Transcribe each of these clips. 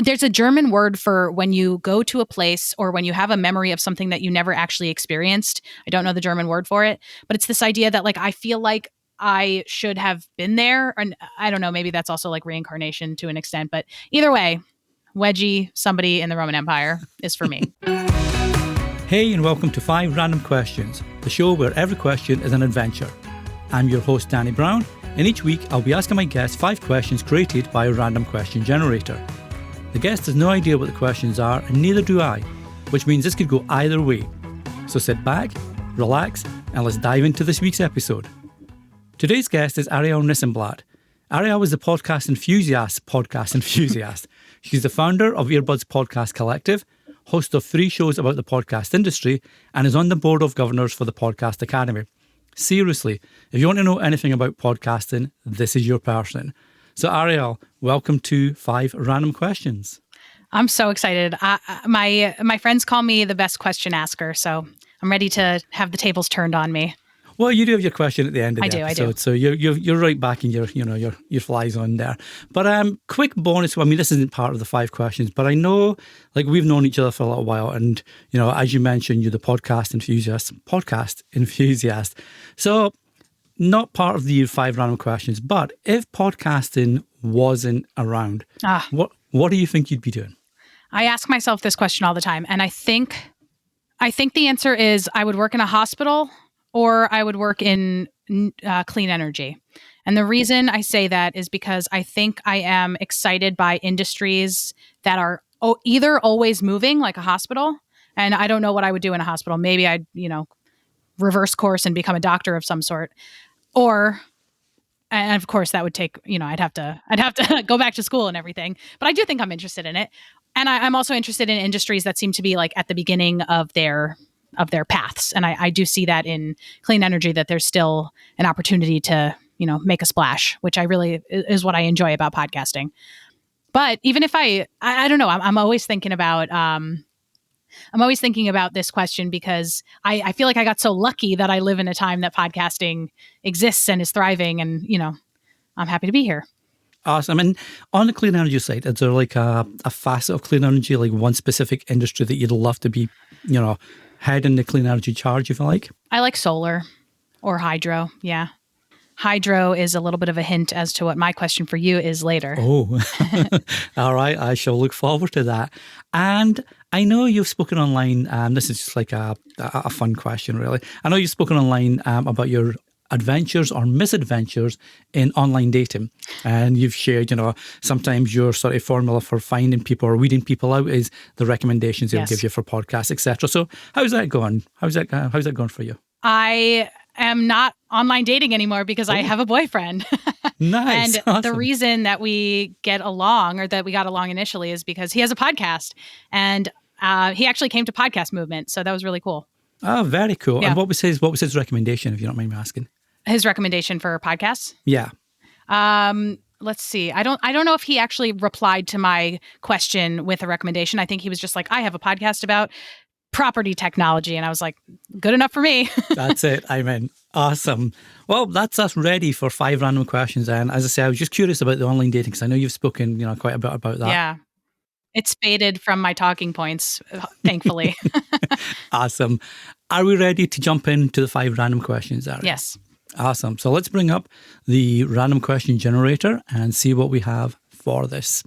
There's a German word for when you go to a place or when you have a memory of something that you never actually experienced. I don't know the German word for it, but it's this idea that like I feel like I should have been there. And I don't know, maybe that's also like reincarnation to an extent, but either way, Wedgie, somebody in the Roman Empire, is for me. Hey, and welcome to 5 Random Questions, the show where every question is an adventure. I'm your host, Danny Brown, and each week I'll be asking my guests 5 questions created by a random question generator. The guest has no idea what the questions are, and neither do I, which means this could go either way. So sit back, relax, and let's dive into this week's episode. Today's guest is Arielle Nissenblatt. Arielle is the podcast enthusiast. She's the founder of Earbuds Podcast Collective, host of 3 shows about the podcast industry, and is on the board of governors for the Podcast Academy. Seriously, if you want to know anything about podcasting, this is your person. So Arielle, welcome to 5 Random Questions. I'm so excited. My friends call me the best question asker, so I'm ready to have the tables turned on me. Well, you do have your question at the end of the episode, I do. So you're right back in your flies on there. But quick bonus. I mean, this isn't part of the 5 questions, but I know like we've known each other for a little while, and as you mentioned, you're the podcast enthusiast. So not part of the 5 random questions, but if podcasting wasn't around, what do you think you'd be doing? I ask myself this question all the time, and I think the answer is I would work in a hospital or I would work in clean energy. And the reason I say that is because I think I am excited by industries that are either always moving, like a hospital, and I don't know what I would do in a hospital. Maybe I'd, reverse course and become a doctor of some sort. Or, and of course that would take, I'd have to go back to school and everything, but I do think I'm interested in it. And I'm also interested in industries that seem to be like at the beginning of their paths. And I do see that in clean energy, that there's still an opportunity to, make a splash, which I really is what I enjoy about podcasting. But even if I don't know, I'm always thinking about, this question because I feel like I got so lucky that I live in a time that podcasting exists and is thriving, and, I'm happy to be here. Awesome. And on the clean energy side, is there like a facet of clean energy, like one specific industry that you'd love to be, head in the clean energy charge, if you like? I like solar or hydro. Yeah. Hydro is a little bit of a hint as to what my question for you is later. Oh, all right. I shall look forward to that. And I know you've spoken online. This is just like a fun question, really. I know you've spoken online about your adventures or misadventures in online dating. And you've shared, sometimes your sort of formula for finding people or weeding people out is the recommendations they'll give you for podcasts, etc. So how's that going? How's that going for you? I am not online dating anymore because I have a boyfriend. Nice. And awesome. the reason that we get along, or that we got along initially, is because he has a podcast, and he actually came to Podcast Movement. So that was really cool. Oh, very cool. Yeah. And what was his recommendation, if you don't mind me asking? His recommendation for podcasts? Yeah. Let's see. I don't know if he actually replied to my question with a recommendation. I think he was just like, I have a podcast about property technology. And I was like, good enough for me. That's it. I'm in. Awesome. Well, that's us ready for 5 random questions. And as I say, I was just curious about the online dating because I know you've spoken, quite a bit about that. Yeah. It's faded from my talking points, thankfully. Awesome. Are we ready to jump into the 5 random questions, Arielle? Yes. Awesome. So let's bring up the random question generator and see what we have for this.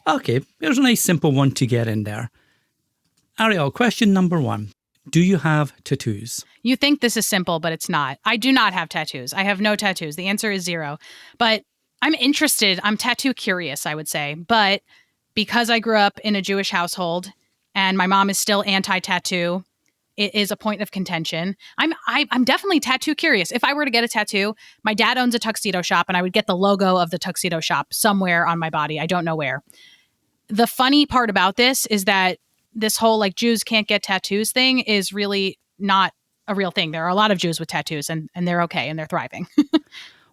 Okay, here's a nice simple one to get in there. Arielle, question number 1. Do you have tattoos? You think this is simple, but it's not. I do not have tattoos. I have no tattoos. The answer is 0. But I'm interested. I'm tattoo curious, I would say. But because I grew up in a Jewish household and my mom is still anti-tattoo, it is a point of contention. I'm definitely tattoo curious. If I were to get a tattoo, my dad owns a tuxedo shop and I would get the logo of the tuxedo shop somewhere on my body. I don't know where. The funny part about this is that this whole like Jews can't get tattoos thing is really not a real thing. There are a lot of Jews with tattoos and they're okay and they're thriving.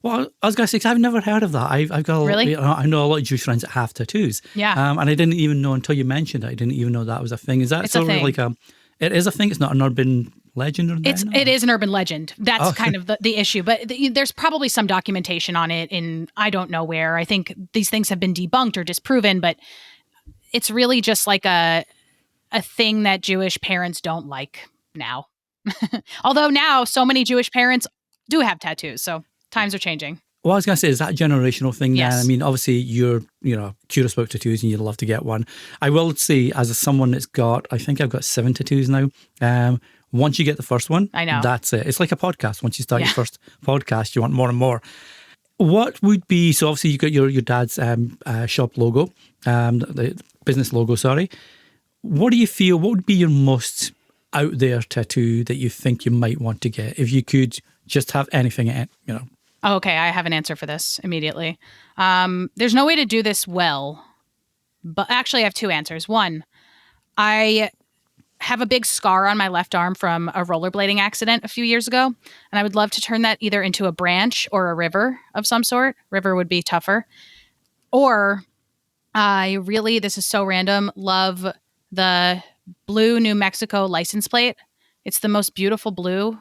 Well, I was going to say, because I've never heard of that. I've got really? I know a lot of Jewish friends that have tattoos. Yeah. And I didn't even know until you mentioned it. I didn't even know that was a thing. Is that it's sort a thing. of like it is a thing? It's not an urban legend? It is an urban legend. That's kind of the issue. But there's probably some documentation on it in I don't know where. I think these things have been debunked or disproven, but it's really just like a thing that Jewish parents don't like now. Although now so many Jewish parents do have tattoos, so times are changing. Well, I was going to say, is that a generational thing Yes. then? I mean, obviously you're, curious about tattoos and you'd love to get one. I will say, as someone that's got, I think I've got 7 tattoos now. Once you get the first one, I know. That's it. It's like a podcast. Once you start your first podcast, you want more and more. What would be, so obviously you got your dad's shop logo, the business logo, sorry. What do you feel, what would be your most out there tattoo that you think you might want to get if you could just have anything in it, Oh, okay, I have an answer for this immediately. There's no way to do this well, but actually I have 2 answers. One, I have a big scar on my left arm from a rollerblading accident a few years ago, and I would love to turn that either into a branch or a river of some sort. River would be tougher. Or I really, this is so random, love the blue New Mexico license plate. It's the most beautiful blue.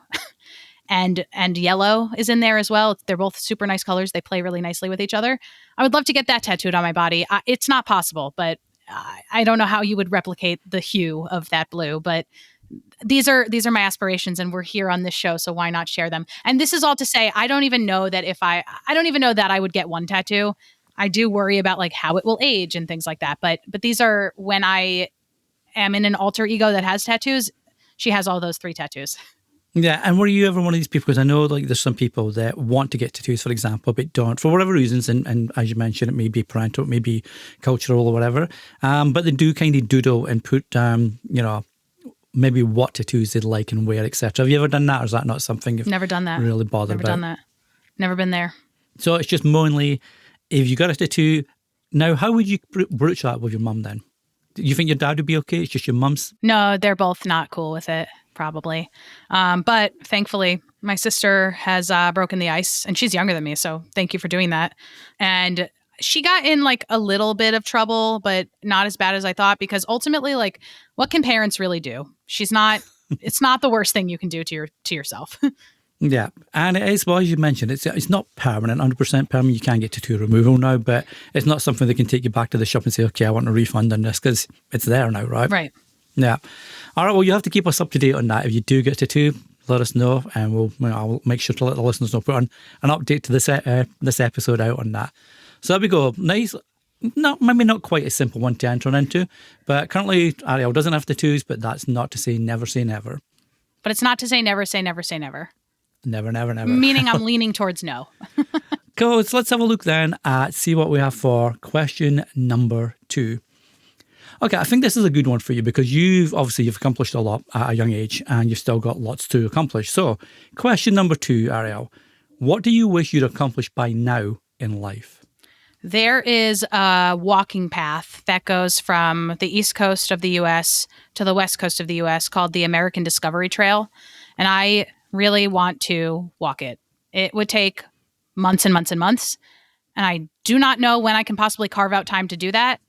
And yellow is in there as well. They're both super nice colors. They play really nicely with each other. I would love to get that tattooed on my body. It's not possible, but I don't know how you would replicate the hue of that blue. But these are my aspirations, and we're here on this show, so why not share them? And this is all to say, I don't even know that I don't even know that I would get one tattoo. I do worry about like how it will age and things like that. But these are when I am in an alter ego that has tattoos. She has all those 3 tattoos. Yeah, and were you ever one of these people, because I know like there's some people that want to get tattoos, for example, but don't, for whatever reasons, and as you mentioned, it may be parental, it may be cultural or whatever, but they do kind of doodle and put, maybe what tattoos they'd like and where, etc. Have you ever done that, or is that not something you've Never done that. really bothered about? Never done that. Never been there. So it's just mainly, if you got a tattoo, now how would you broach that with your mum then? Do you think your dad would be okay? It's just your mum's? No, they're both not cool with it. Probably. But thankfully, my sister has broken the ice, and she's younger than me. So thank you for doing that. And she got in like a little bit of trouble, but not as bad as I thought, because ultimately, like, what can parents really do? It's not the worst thing you can do to yourself. Yeah, and it is, well, as you mentioned, it's not permanent, 100% permanent. You can get tattoo removal now, but it's not something that can take you back to the shop and say, okay, I want a refund on this, because it's there now, right? Right. Yeah. All right, well, you have to keep us up to date on that. If you do get a tattoo, let us know, and I'll make sure to let the listeners know, put on an update to this episode out on that. So there we go. Nice, maybe not quite a simple one to enter into, but currently Arielle doesn't have tattoos, but that's not to say never say never. But it's not to say never say never say never. Never, never, never. Meaning I'm leaning towards no. Cool, so let's have a look then at see what we have for question number 2. Okay, I think this is a good one for you, because you've accomplished a lot at a young age, and you've still got lots to accomplish. So, question number 2, Arielle, what do you wish you'd accomplished by now in life? There is a walking path that goes from the East Coast of the U.S. to the West Coast of the U.S. called the American Discovery Trail, and I really want to walk it. It would take months and months and months, and I do not know when I can possibly carve out time to do that,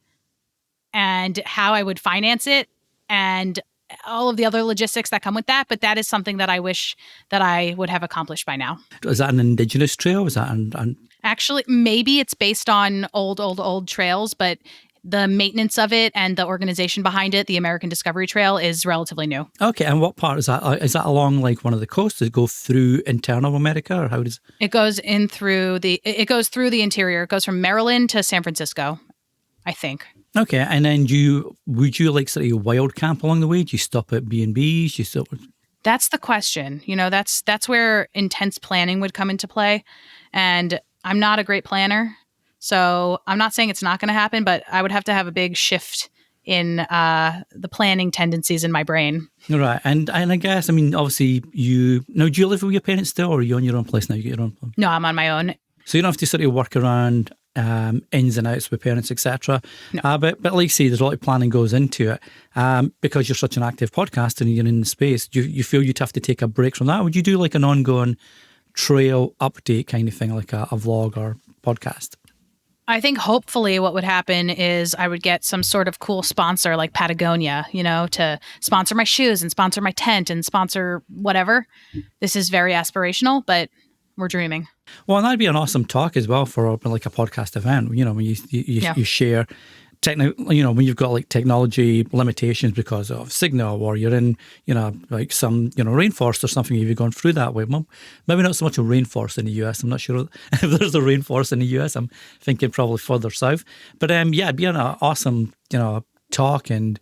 and how I would finance it, and all of the other logistics that come with that. But that is something that I wish that I would have accomplished by now. Is that an indigenous trail? Is that Actually, maybe it's based on old trails, but the maintenance of it and the organization behind it, the American Discovery Trail, is relatively new. Okay, and what part is that? Is that along like one of the coasts? Does it go through internal America, or how does it goes in through the? It goes through the interior. It goes from Maryland to San Francisco, I think. Okay, and then would you like sort of wild camp along the way? Do you stop at B&Bs? That's the question. That's where intense planning would come into play, and I'm not a great planner. So I'm not saying it's not going to happen, but I would have to have a big shift in the planning tendencies in my brain. Right. And I guess, I mean, obviously do you live with your parents still, or are you on your own place now? You get your own place? No, I'm on my own. So you don't have to sort of work around ins and outs with parents, etc. No. But like you say, there's a lot of planning goes into it. Because you're such an active podcaster and you're in the space, you feel you'd have to take a break from that? Would you do like an ongoing trail update kind of thing, like a vlog or podcast? I think hopefully what would happen is I would get some sort of cool sponsor like Patagonia, to sponsor my shoes and sponsor my tent and sponsor whatever. This is very aspirational, but we're dreaming. Well, and that'd be an awesome talk as well for like a podcast event. When you share when you've got like technology limitations because of signal, or you're in, like some, rainforest or something. Have you gone through that way? Well, maybe not so much a rainforest in the US. I'm not sure if there's a rainforest in the US. I'm thinking probably further south. But it'd be an awesome, talk and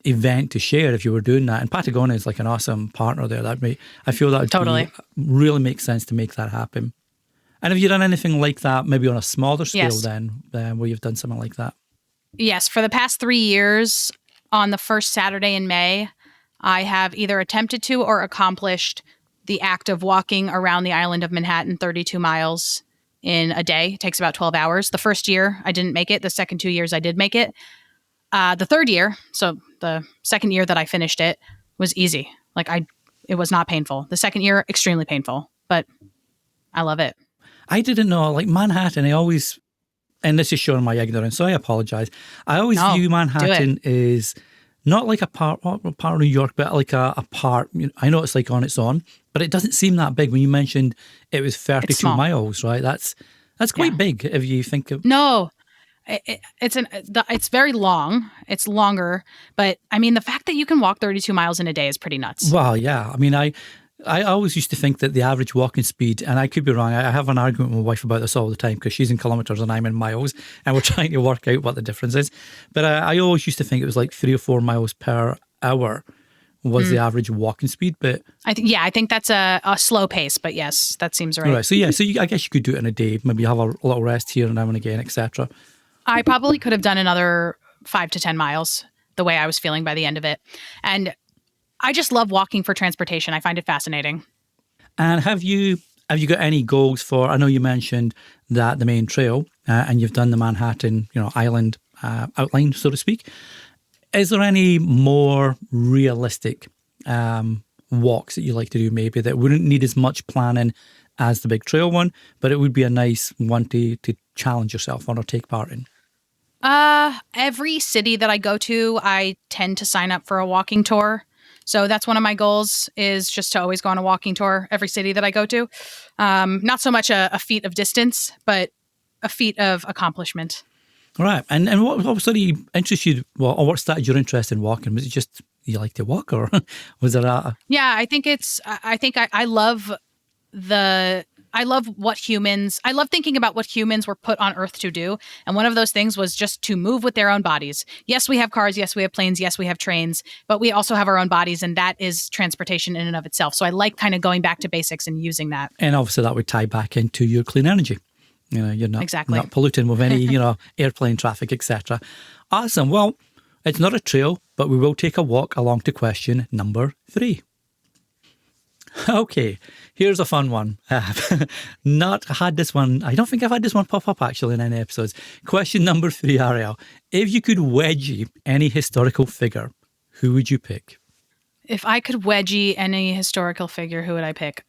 event to share if you were doing that. And Patagonia is like an awesome partner there. I feel that would totally really make sense to make that happen. And have you done anything like that, maybe on a smaller scale then, where you've done something like that? Yes. For the past 3 years, on the first Saturday in May, I have either attempted to or accomplished the act of walking around the island of Manhattan 32 miles in a day. It takes about 12 hours. The first year, I didn't make it. The second 2 years, I did make it. The third year, so the second year that I finished it, was easy. It was not painful. The second year, extremely painful, but I love it. I didn't know, like Manhattan, and this is showing my ignorance, so I apologize. I always view Manhattan as not like a part of New York, but like a part. I know it's like on its own, but it doesn't seem that big when you mentioned it was 32 miles, right? That's quite big if you think of. No, it's very long. It's longer, but I mean, the fact that you can walk 32 miles in a day is pretty nuts. Well, yeah. I mean, I always used to think that the average walking speed, and I could be wrong, I have an argument with my wife about this all the time because she's in kilometres and I'm in miles, and we're trying to work out what the difference is. But I always used to think it was like 3 or 4 miles per hour was the average walking speed. But I think that's a slow pace, but yes, that seems right. Right. So I guess you could do it in a day, maybe have a little rest here and now and again, etc. I probably could have done another 5 to 10 miles the way I was feeling by the end of it. And I just love walking for transportation. I find it fascinating. And have you got any goals for? I know you mentioned that the main trail, and you've done the Manhattan, island outline, so to speak. Is there any more realistic walks that you like to do, maybe that wouldn't need as much planning as the big trail one, but it would be a nice one to challenge yourself on or take part in? Every city that I go to, I tend to sign up for a walking tour. So that's one of my goals, is just to always go on a walking tour every city that I go to. Not so much a feat of distance, but a feat of accomplishment. Right. And what sort of interests you, or what started your interest in walking? Was it just you like to walk, or was it a... Yeah, I think I love I love thinking about what humans were put on Earth to do. And one of those things was just to move with their own bodies. Yes, we have cars. Yes, we have planes. Yes, we have trains. But we also have our own bodies. And that is transportation in and of itself. So I like kind of going back to basics and using that. And obviously that would tie back into your clean energy. You're not polluting with any, airplane traffic, etc. Awesome. Well, it's not a trail, but we will take a walk along to question number 3. Okay, here's a fun one. Not had this one. I don't think I've had this one pop up actually in any episodes. Question number 3, Arielle. If you could wedgie any historical figure, who would you pick? If I could wedgie any historical figure, who would I pick?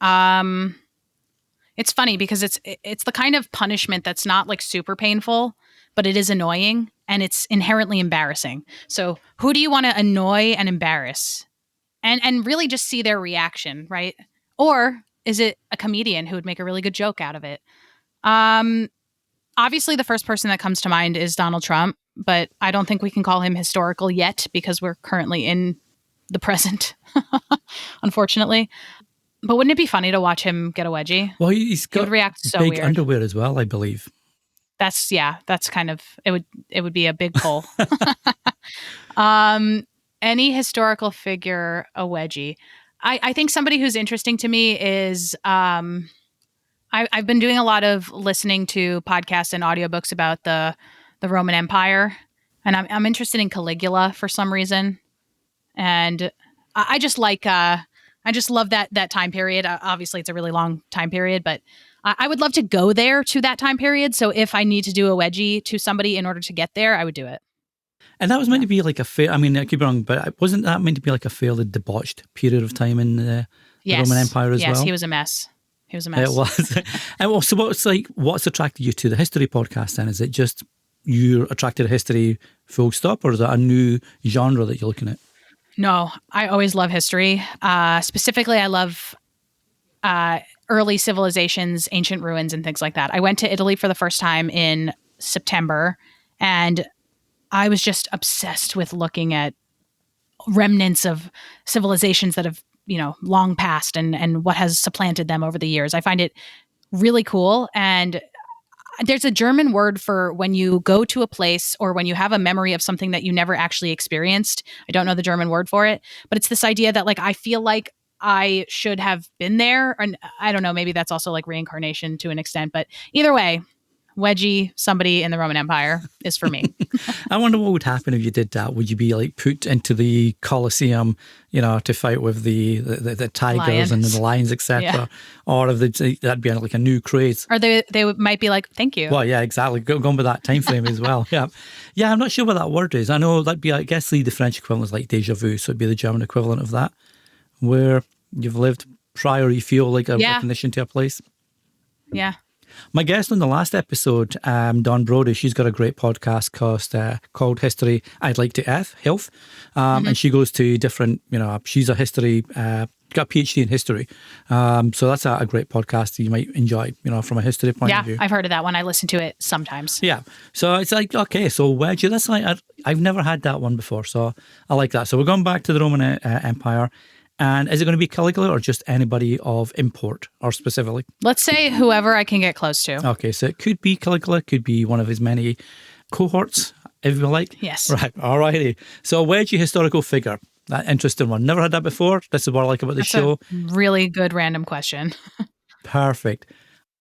It's funny because it's the kind of punishment that's not like super painful, but it is annoying and it's inherently embarrassing. So who do you want to annoy and embarrass? And really just see their reaction, right? Or is it a comedian who would make a really good joke out of it? Obviously, the first person that comes to mind is Donald Trump, but I don't think we can call him historical yet because we're currently in the present, unfortunately. But wouldn't it be funny to watch him get a wedgie? Well, he would react so big weird. Underwear as well, I believe. That's kind of, it would be a big pull. Any historical figure, a wedgie. I think somebody who's interesting to me is, I've been doing a lot of listening to podcasts and audiobooks about the Roman Empire, and I'm interested in Caligula for some reason. And I just love that time period. Obviously, it's a really long time period, but I would love to go there to that time period. So if I need to do a wedgie to somebody in order to get there, I would do it. And that was meant to be like I mean, I could be wrong, but wasn't that meant to be like a fairly debauched period of time in the Roman Empire as well? Yes, he was a mess. He was a mess. It was. And also, what's attracted you to the history podcast then? Is it just you're attracted to history full stop, or is that a new genre that you're looking at? No, I always love history. Specifically, I love early civilizations, ancient ruins, and things like that. I went to Italy for the first time in September, and I was just obsessed with looking at remnants of civilizations that have, long passed and what has supplanted them over the years. I find it really cool. And there's a German word for when you go to a place or when you have a memory of something that you never actually experienced. I don't know the German word for it, but it's this idea that I feel like I should have been there. And I don't know, maybe that's also like reincarnation to an extent, but either way, Wedgie, somebody in the Roman Empire, is for me. I wonder what would happen if you did that. Would you be put into the Colosseum, to fight with the tigers and the lions, etc.? Yeah. Or if that'd be a new craze. Or they might be like, thank you. Well, yeah, exactly. Going with that time frame as well. Yeah. Yeah, I'm not sure what that word is. I know that'd be, I guess the French equivalent is like déjà vu, so it'd be the German equivalent of that, where you've lived prior, you feel like a recognition to a place. Yeah. My guest on the last episode, Dawn Brody, she's got a great podcast called History I'd Like to Health. And she goes to different, she's a history, got a PhD in history. So that's a great podcast that you might enjoy, from a history point of view. Yeah, I've heard of that one. I listen to it sometimes. Yeah. So it's okay, so Wedgie, that's I've never had that one before. So I like that. So we're going back to the Roman Empire. And is it going to be Caligula or just anybody of import or specifically? Let's say whoever I can get close to. Okay, so it could be Caligula, could be one of his many cohorts, if you like. Yes. Right, all righty. So Wedgie, historical figure. That interesting one. Never had that before. This is what I like about the show. A really good random question. Perfect.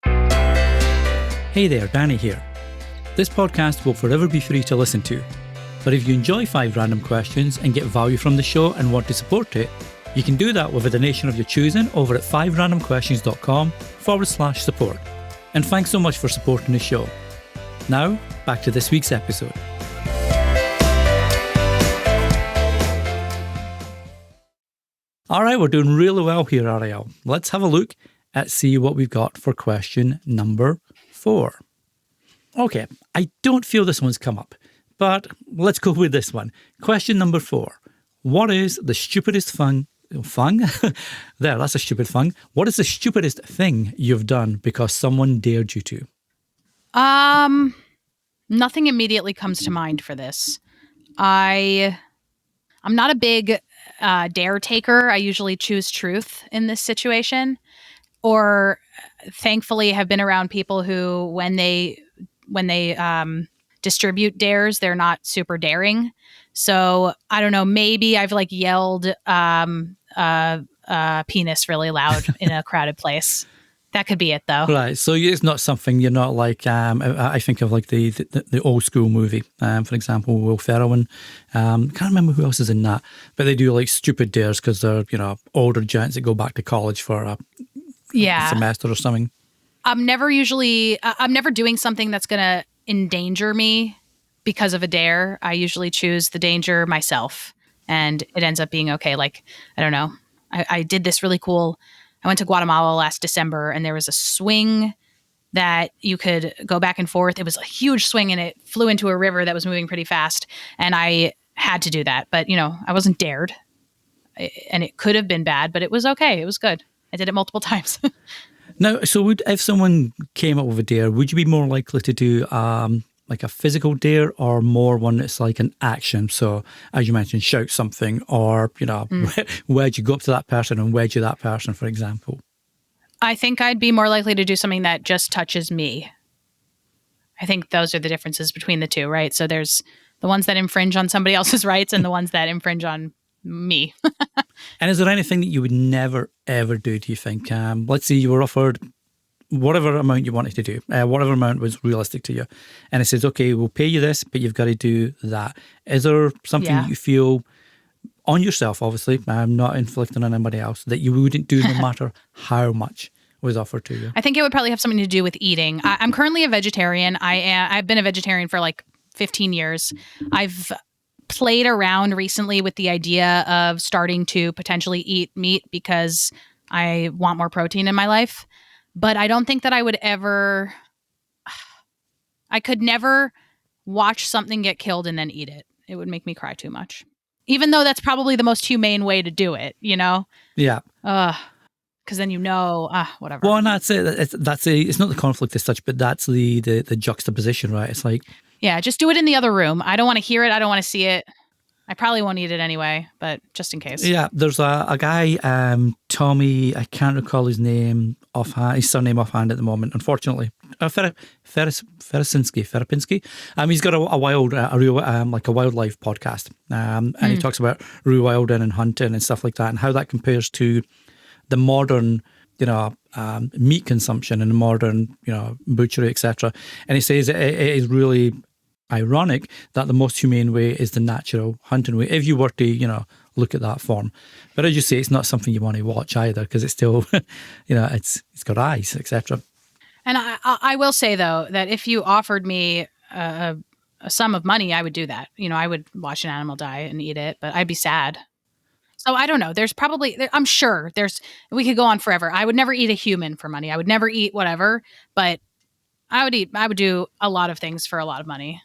Hey there, Danny here. This podcast will forever be free to listen to. But if you enjoy 5 Random Questions and get value from the show and want to support it, you can do that with a donation of your choosing over at 5randomquestions.com/support. And thanks so much for supporting the show. Now, back to this week's episode. All right, we're doing really well here, Arielle. Let's have a look at see what we've got for question number 4. Okay, I don't feel this one's come up, but let's go with this one. Question number 4. What is the stupidest thing? That's a stupid thing. What is the stupidest thing you've done because someone dared you to? Nothing immediately comes to mind for this. I'm not a big dare taker. I usually choose truth in this situation, or thankfully have been around people who, when they distribute dares, they're not super daring. So I don't know, maybe I've yelled penis really loud in a crowded place. That could be it, though. Right. So it's not something you're not like. I think of the old school movie, for example, Will Ferrell. And can't remember who else is in that, but they do stupid dares because they're older gents that go back to college for a semester or something. I'm never doing something that's gonna endanger me because of a dare. I usually choose the danger myself, and it ends up being okay. I don't know. I did this really cool. I went to Guatemala last December, and there was a swing that you could go back and forth. It was a huge swing, and it flew into a river that was moving pretty fast, and I had to do that. But, I wasn't dared, and it could have been bad, but it was okay. It was good. I did it multiple times. Now, so if someone came up with a dare, would you be more likely to do a physical dare or more one that's like an action? So, as you mentioned, shout something or, where'd you go up to that person and where'd you that person, for example? I think I'd be more likely to do something that just touches me. I think those are the differences between the two, right? So there's the ones that infringe on somebody else's rights and the ones that infringe on me. And is there anything that you would never, ever do you think? Let's say you were offered whatever amount you wanted to do, whatever amount was realistic to you. And it says, okay, we'll pay you this, but you've got to do that. Is there something that you feel on yourself, obviously, not inflicting on anybody else, that you wouldn't do no matter how much was offered to you? I think it would probably have something to do with eating. I'm currently a vegetarian. I've been a vegetarian for 15 years. I've played around recently with the idea of starting to potentially eat meat because I want more protein in my life. But I don't think that I could never watch something get killed and then eat it. It would make me cry too much. Even though that's probably the most humane way to do it, Yeah. Because then whatever. Well, and that's it. It's not the conflict as such, but that's the juxtaposition, right? It's like, yeah, just do it in the other room. I don't want to hear it. I don't want to see it. I probably won't eat it anyway, but just in case. Yeah, there's a guy, Tommy, I can't recall his surname offhand at the moment, unfortunately. Ferapinski. He's got a wildlife podcast, and he talks about rewilding and hunting and stuff like that, and how that compares to the modern, meat consumption and the modern, butchery, etc. And he says it is really ironic that the most humane way is the natural hunting way, if you were to, look at that form. But as you say, it's not something you want to watch either, because it's still, it's got eyes, etc. And I will say, though, that if you offered me a sum of money, I would do that. I would watch an animal die and eat it, but I'd be sad. So I don't know. I'm sure we could go on forever. I would never eat a human for money. I would never eat whatever, but I would do a lot of things for a lot of money.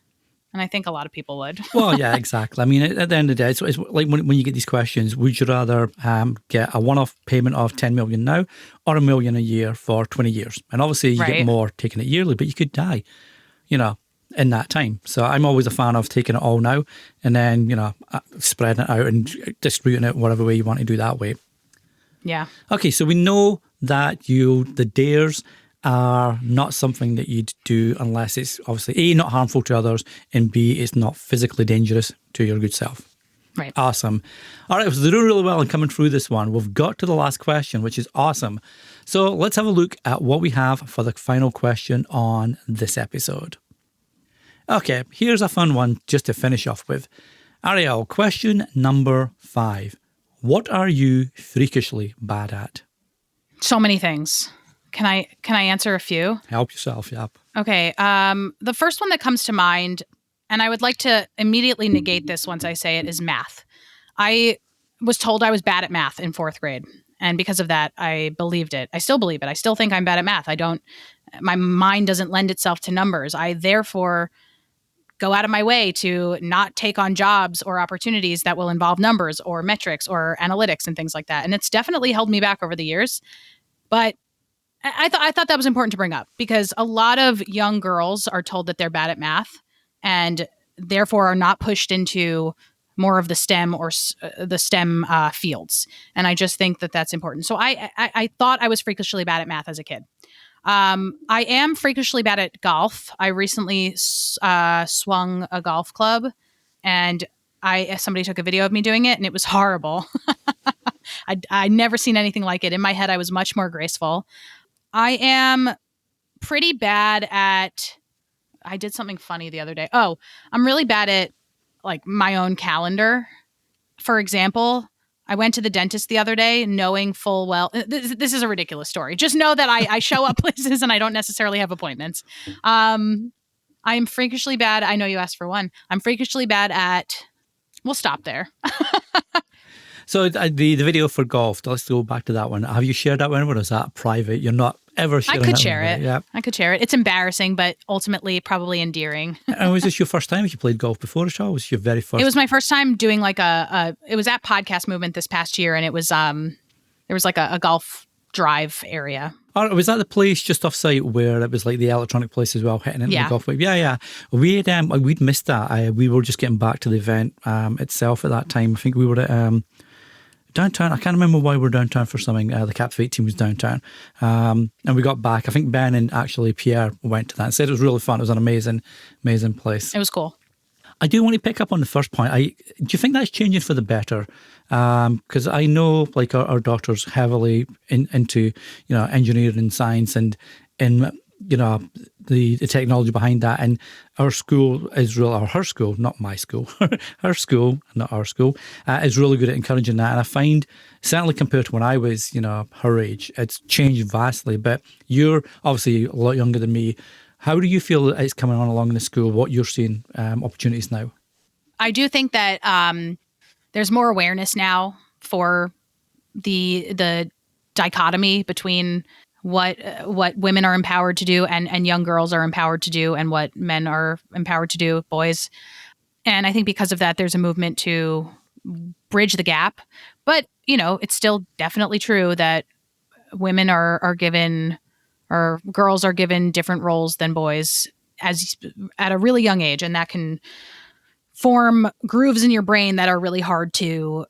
And I think a lot of people would. Well, yeah, exactly. I mean, at the end of the day, it's like when you get these questions, would you rather get a one-off payment of 10 million now or $1 million a year for 20 years? And obviously you get more taking it yearly, but you could die, in that time. So I'm always a fan of taking it all now and then, spreading it out and distributing it whatever way you want to do that way. Yeah. Okay, so we know that the dares are not something that you'd do unless it's obviously A, not harmful to others, and B, it's not physically dangerous to your good self. Right. Awesome. All right, so they're doing really well in coming through this one. We've got to the last question, which is awesome. So let's have a look at what we have for the final question on this episode. Okay, here's a fun one just to finish off with. Arielle, question number 5. What are you freakishly bad at? So many things. Can I answer a few? Help yourself, yep. Okay. The first one that comes to mind, and I would like to immediately negate this once I say it, is math. I was told I was bad at math in 4th grade. And because of that, I believed it. I still believe it. I still think I'm bad at math. My mind doesn't lend itself to numbers. I therefore go out of my way to not take on jobs or opportunities that will involve numbers or metrics or analytics and things like that. And it's definitely held me back over the years. But I thought that was important to bring up, because a lot of young girls are told that they're bad at math and therefore are not pushed into more of the STEM or the STEM fields. And I just think that that's important. So I thought I was freakishly bad at math as a kid. I am freakishly bad at golf. I recently swung a golf club, and somebody took a video of me doing it, and it was horrible. I'd never seen anything like it. In my head, I was much more graceful. I am pretty bad at, I did something funny the other day. Oh, I'm really bad at like my own calendar. For example, I went to the dentist the other day knowing full well, this is a ridiculous story. Just know that I show up places and I don't necessarily have appointments. I am freakishly bad. I know you asked for one. I'm freakishly bad at, we'll stop there. So the video for golf, let's go back to that one. Have you shared that one, or is that private? You're not ever sharing that? I could share it. Yeah. I could share it. It's embarrassing, but ultimately probably endearing. And was this your first time? Have you played golf before at all? Was your very first? It was my first time doing like it was at Podcast Movement this past year, and it was there was like a golf drive area. Or was that the place just off site where it was like the electronic place as well, hitting into the golf wave? Yeah. We'd missed that. We were just getting back to the event itself at that time. I think we were at downtown. I can't remember why we were downtown for something. The Captivate team was downtown. And we got back. I think Ben and actually Pierre went to that and said it was really fun. It was an amazing place. It was cool. I do want to pick up on the first point. Do you think that's changing for the better? Because I know like our daughter's heavily into engineering and science and the technology behind that, and our school is real, or her school, not my school, her school, not our school, is really good at encouraging that. And I find, certainly compared to when I was, her age, it's changed vastly. But you're obviously a lot younger than me. How do you feel that it's coming on along in the school? What you're seeing opportunities now? I do think that there's more awareness now for the dichotomy between what women are empowered to do and young girls are empowered to do and what men are empowered to do, boys. And I think because of that, there's a movement to bridge the gap. But, it's still definitely true that women are given, or girls are given different roles than boys at a really young age. And that can form grooves in your brain that are really hard to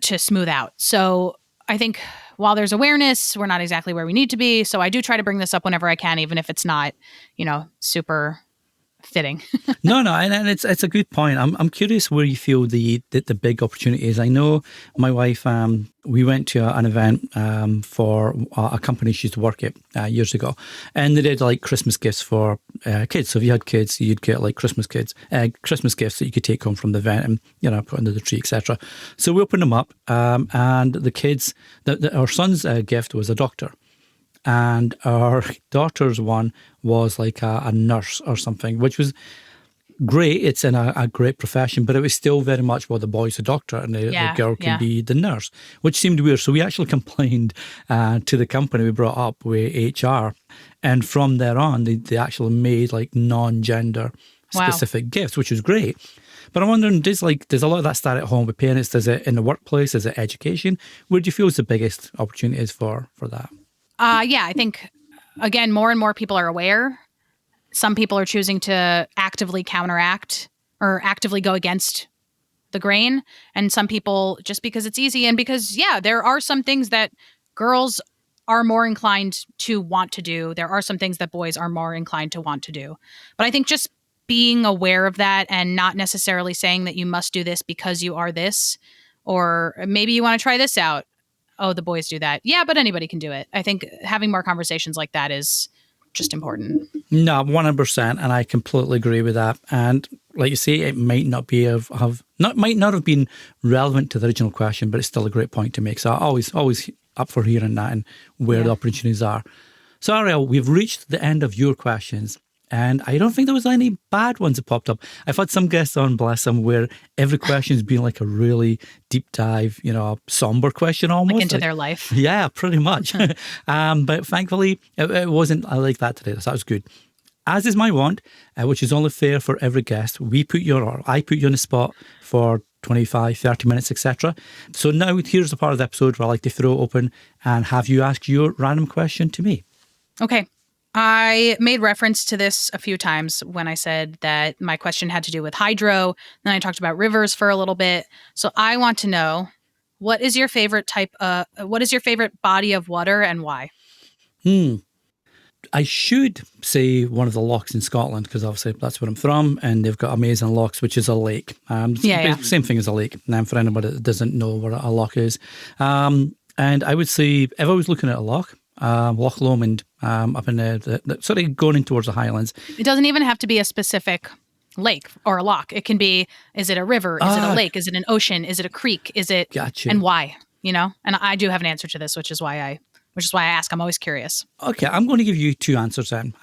smooth out. So I think while there's awareness, we're not exactly where we need to be. So I do try to bring this up whenever I can, even if it's not, super fitting. No, and it's a good point. I'm curious where you feel the big opportunity is. I know my wife, we went to an event for a company she used to work at years ago, and they did like Christmas gifts for kids. So if you had kids, you'd get like Christmas gifts that you could take home from the event and put under the tree, etc. So we opened them up, and the kids, our son's gift was a doctor. And our daughter's one was like a nurse or something, which was great. It's in a great profession, but it was still very much, well, the boy's a doctor and the girl can be the nurse, which seemed weird. So we actually complained to the company we brought up with HR. And from there on, they actually made like non-gender specific gifts, which was great. But I'm wondering, does a lot of that start at home with parents? Does it in the workplace? Is it education? Where do you feel is the biggest opportunities for that? I think, again, more and more people are aware. Some people are choosing to actively counteract or actively go against the grain. And some people, just because it's easy and because, there are some things that girls are more inclined to want to do. There are some things that boys are more inclined to want to do. But I think just being aware of that and not necessarily saying that you must do this because you are this, or maybe you want to try this out. Oh, the boys do that. Yeah, but anybody can do it. I think having more conversations like that is just important. No, 100%, and I completely agree with that. And like you say, it might not be might not have been relevant to the original question, but it's still a great point to make. So always up for hearing that and where the opportunities are. So Arielle, we've reached the end of your questions. And I don't think there was any bad ones that popped up. I've had some guests on, bless them, where every question's been like a really deep dive, somber question almost. Like into their life. Yeah, pretty much. But thankfully, it wasn't like that today. So that was good. As is my want, which is only fair for every guest, I put you on the spot for 25, 30 minutes, etc. So now here's the part of the episode where I like to throw it open and have you ask your random question to me. Okay. I made reference to this a few times when I said that my question had to do with hydro. Then I talked about rivers for a little bit. So I want to know, what is your favorite body of water and why? I should say one of the lochs in Scotland, because obviously that's where I'm from, and they've got amazing lochs, which is a lake. Same thing as a lake, for anybody that doesn't know what a loch is. And I would say, if I was looking at a loch, Loch Lomond, up in the sort of going in towards the Highlands. It doesn't even have to be a specific lake or a loch. It can be, is it a river? Is it a lake? Is it an ocean? Is it a creek? Is it, gotcha. And why? And I do have an answer to this, which is why I ask. I'm always curious. Okay, I'm going to give you two answers then.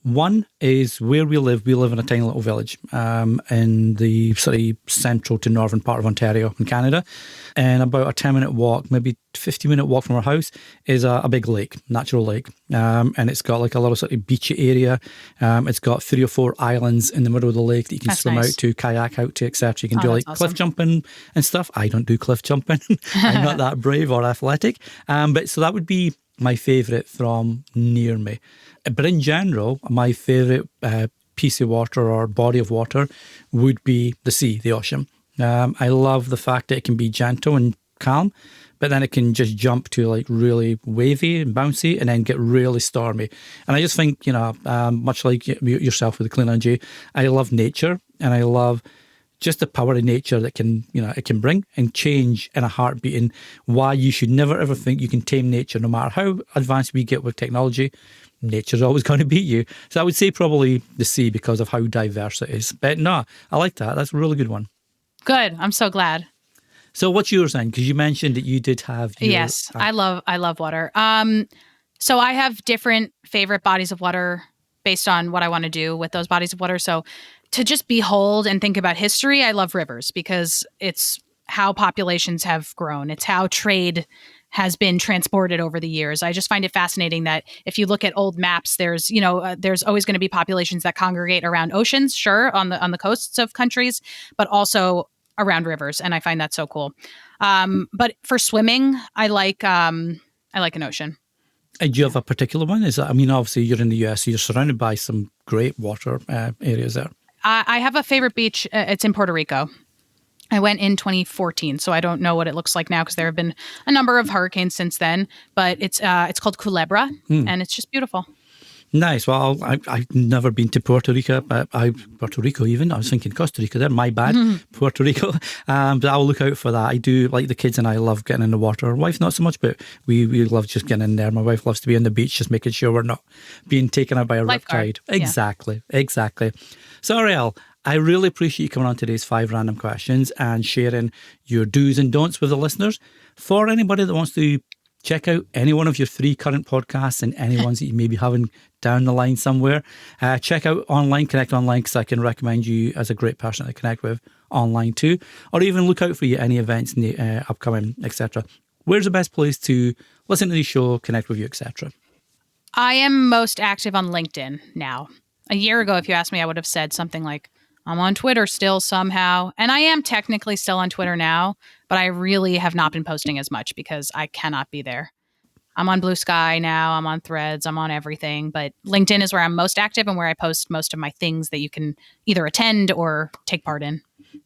One is where we live. We live in a tiny little village in the sort of central to northern part of Ontario in Canada. And about a 10-minute walk, maybe 15-minute walk from our house is a big lake, natural lake. And it's got like a little sort of beachy area. It's got 3 or 4 islands in the middle of the lake that you can swim out to, kayak out to, etc. You can do like cliff jumping and stuff. I don't do cliff jumping. I'm not that brave or athletic. But so that would be my favourite from near me. But in general, my favourite piece of water or body of water would be the sea, the ocean. I love the fact that it can be gentle and calm, but then it can just jump to like really wavy and bouncy and then get really stormy. And I just think, much like yourself with the clean energy, I love nature and I love just the power of nature that it can bring and change in a heartbeat, and why you should never ever think you can tame nature. No matter how advanced we get with technology, nature's always going to beat you. So I would say probably the sea because of how diverse it is. But no, I like that. That's a really good one. Good. I'm so glad. So what's yours then? Because you mentioned that you did have your... Yes, I love water. So I have different favorite bodies of water based on what I want to do with those bodies of water. So to just behold and think about history, I love rivers because it's how populations have grown. It's how trade has been transported over the years. I just find it fascinating that if you look at old maps, there's always going to be populations that congregate around oceans, sure, on the coasts of countries, but also around rivers, and I find that so cool. But for swimming, I like an ocean. Do you have a particular one? Obviously you're in the US, so you're surrounded by some great water areas there. I have a favorite beach. It's in Puerto Rico. I went in 2014, so I don't know what it looks like now because there have been a number of hurricanes since then. But it's called Culebra, and it's just beautiful. Nice. Well, I've never been to Puerto Rico. Puerto Rico even. I was thinking Costa Rica there. My bad. Puerto Rico. But I'll look out for that. I do, like the kids and I love getting in the water. Our wife not so much, but we love just getting in there. My wife loves to be on the beach, just making sure we're not being taken out by a riptide. Exactly. So Arielle, I really appreciate you coming on today's 5 random questions and sharing your do's and don'ts with the listeners. For anybody that wants to check out any one of your 3 current podcasts and any ones that you may be having down the line somewhere, check out Connect Online, because I can recommend you as a great person to connect with online too, or even look out for you any events in the upcoming, etc. Where's the best place to listen to the show, connect with you, etc.? I am most active on LinkedIn now. A year ago, if you asked me, I would have said something like, I'm on Twitter still somehow. And I am technically still on Twitter now, but I really have not been posting as much because I cannot be there. I'm on Blue Sky now. I'm on Threads. I'm on everything. But LinkedIn is where I'm most active and where I post most of my things that you can either attend or take part in.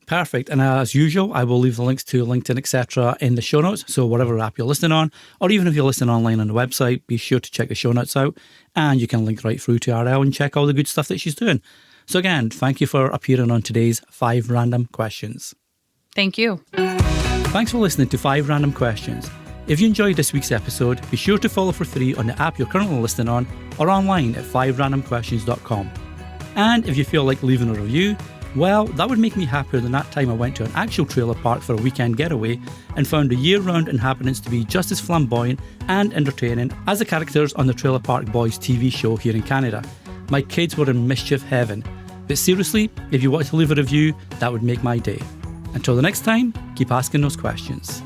Perfect. And as usual, I will leave the links to LinkedIn, etc. in the show notes. So whatever app you're listening on, or even if you're listening online on the website, be sure to check the show notes out. And you can link right through to Arielle and check all the good stuff that she's doing. So again, thank you for appearing on today's 5 random questions. Thank you. Thanks for listening to 5 random questions. If you enjoyed this week's episode, be sure to follow for free on the app you're currently listening on or online at 5randomquestions.com. And if you feel like leaving a review, well, that would make me happier than that time I went to an actual trailer park for a weekend getaway and found the year-round inhabitants to be just as flamboyant and entertaining as the characters on the Trailer Park Boys TV show here in Canada. My kids were in mischief heaven. But seriously, if you want to leave a review, that would make my day. Until the next time, keep asking those questions.